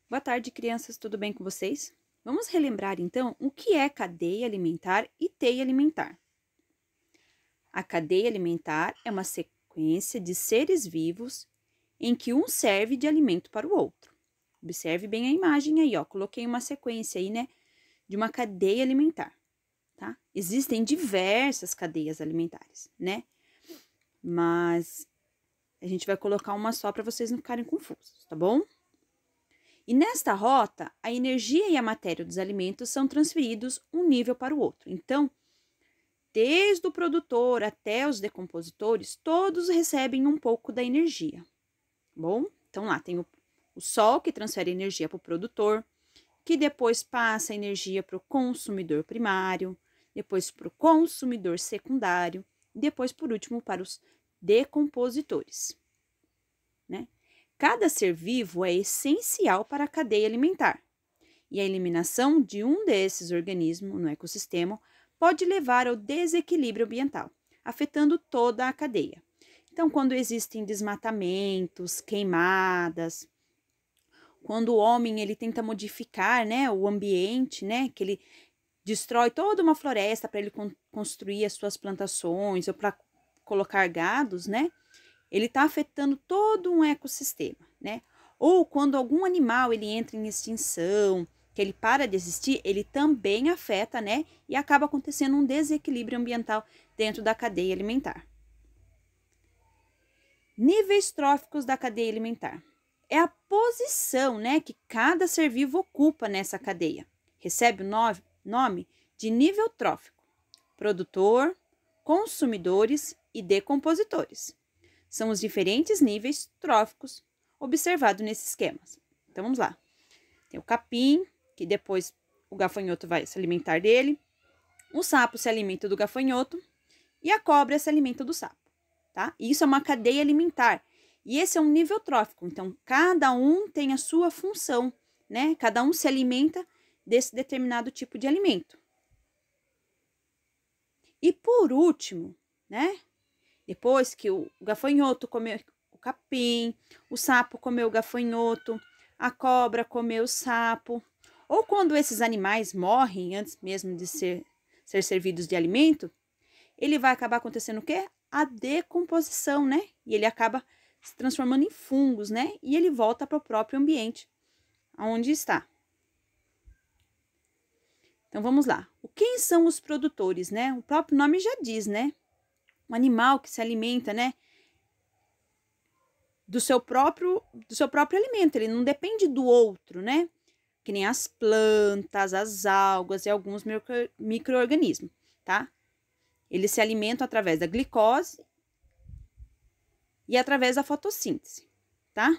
Boa tarde, crianças, tudo bem com vocês? Vamos relembrar então o que é cadeia alimentar e teia alimentar. A cadeia alimentar é uma sequência de seres vivos em que um serve de alimento para o outro. Observe bem a imagem aí, ó. Coloquei uma sequência aí, né, de uma cadeia alimentar, tá? Existem diversas cadeias alimentares, né? Mas a gente vai colocar uma só para vocês não ficarem confusos, tá bom? E nesta rota, a energia e a matéria dos alimentos são transferidos um nível para o outro. Então, desde o produtor até os decompositores, todos recebem um pouco da energia. Bom, então lá tem o sol que transfere energia para o produtor, que depois passa a energia para o consumidor primário, depois para o consumidor secundário, e depois, por último, para os decompositores, né? Cada ser vivo é essencial para a cadeia alimentar, e a eliminação de um desses organismos no ecossistema pode levar ao desequilíbrio ambiental, afetando toda a cadeia. Então, quando existem desmatamentos, queimadas, quando o homem ele tenta modificar, né, o ambiente, né, que ele destrói toda uma floresta para ele construir as suas plantações ou para colocar gados, né? Ele está afetando todo um ecossistema, né? Ou quando algum animal ele entra em extinção, que ele para de existir, ele também afeta, né? E acaba acontecendo um desequilíbrio ambiental dentro da cadeia alimentar. Níveis tróficos da cadeia alimentar. É a posição, né, que cada ser vivo ocupa nessa cadeia. Recebe o nome de nível trófico. Produtor, consumidores e decompositores. São os diferentes níveis tróficos observados nesses esquemas. Então, vamos lá. Tem o capim, que depois o gafanhoto vai se alimentar dele. O sapo se alimenta do gafanhoto. E a cobra se alimenta do sapo, tá? Isso é uma cadeia alimentar. E esse é um nível trófico. Então, cada um tem a sua função, né? Cada um se alimenta desse determinado tipo de alimento. E por último, né? Depois que o gafanhoto comeu o capim, o sapo comeu o gafanhoto, a cobra comeu o sapo, ou quando esses animais morrem antes mesmo de ser servidos de alimento, ele vai acabar acontecendo o quê? A decomposição, né? E ele acaba se transformando em fungos, né? E ele volta para o próprio ambiente onde está. Então, vamos lá. Quem são os produtores, né? O próprio nome já diz, né? Um animal que se alimenta, né, do seu próprio alimento, ele não depende do outro, né? Que nem as plantas, as algas e alguns micro-organismos, tá? Eles se alimentam através da glicose e através da fotossíntese, tá?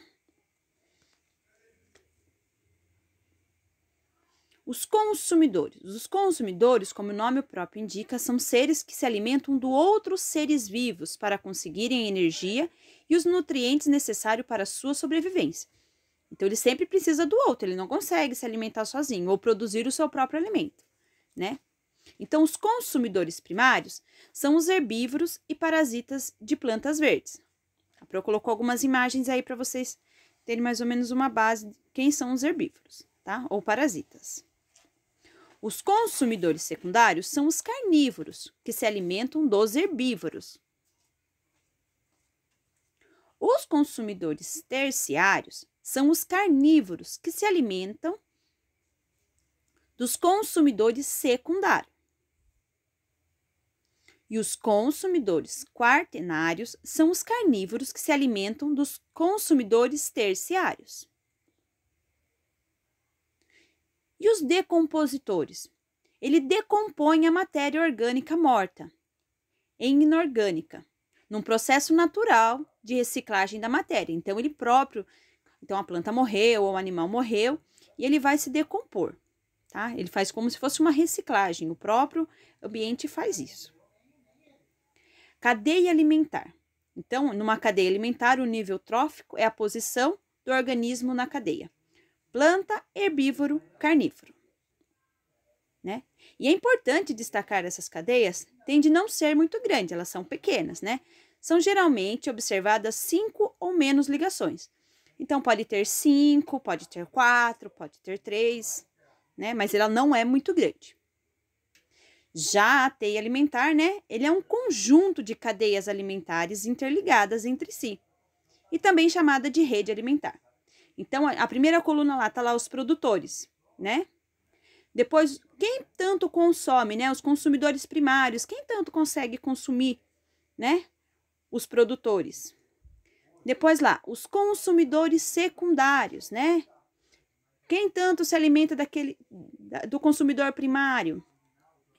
Os consumidores, como o nome próprio indica, são seres que se alimentam do outros seres vivos para conseguirem energia e os nutrientes necessários para a sua sobrevivência. Então, ele sempre precisa do outro, ele não consegue se alimentar sozinho ou produzir o seu próprio alimento, né? Então, os consumidores primários são os herbívoros e parasitas de plantas verdes. A Pro colocou algumas imagens aí para vocês terem mais ou menos uma base de quem são os herbívoros, tá? Ou parasitas. Os consumidores secundários são os carnívoros, que se alimentam dos herbívoros. Os consumidores terciários são os carnívoros, que se alimentam dos consumidores secundários. E os consumidores quaternários são os carnívoros que se alimentam dos consumidores terciários. E os decompositores? Ele decompõe a matéria orgânica morta em inorgânica, num processo natural de reciclagem da matéria. Então, a planta morreu ou o animal morreu e ele vai se decompor, tá? Ele faz como se fosse uma reciclagem, o próprio ambiente faz isso. Cadeia alimentar. Então, numa cadeia alimentar, o nível trófico é a posição do organismo na cadeia. Planta, herbívoro, carnívoro, né? E é importante destacar essas cadeias, têm de não ser muito grandes, elas são pequenas, né? São geralmente observadas 5 ou menos ligações. Então, pode ter 5, pode ter 4, pode ter 3, né? Mas ela não é muito grande. Já a teia alimentar, né? Ele é um conjunto de cadeias alimentares interligadas entre si. E também chamada de rede alimentar. Então, a primeira coluna lá, tá lá os produtores, né? Depois, quem tanto consome, né? Os consumidores primários, quem tanto consegue consumir, né? Os produtores. Depois lá, os consumidores secundários, né? Quem tanto se alimenta do consumidor primário.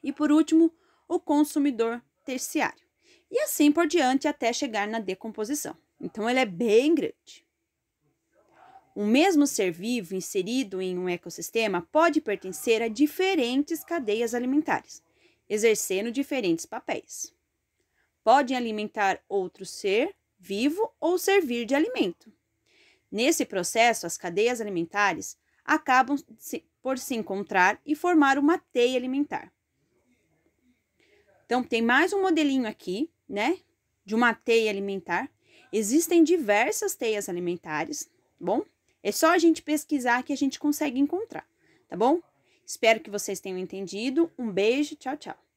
E por último, o consumidor terciário. E assim por diante até chegar na decomposição. Então, ele é bem grande. O mesmo ser vivo inserido em um ecossistema pode pertencer a diferentes cadeias alimentares, exercendo diferentes papéis. Podem alimentar outro ser vivo ou servir de alimento. Nesse processo, as cadeias alimentares acabam por se encontrar e formar uma teia alimentar. Então, tem mais um modelinho aqui, né, de uma teia alimentar. Existem diversas teias alimentares, tá bom? É só a gente pesquisar que a gente consegue encontrar, tá bom? Espero que vocês tenham entendido. Um beijo, tchau, tchau.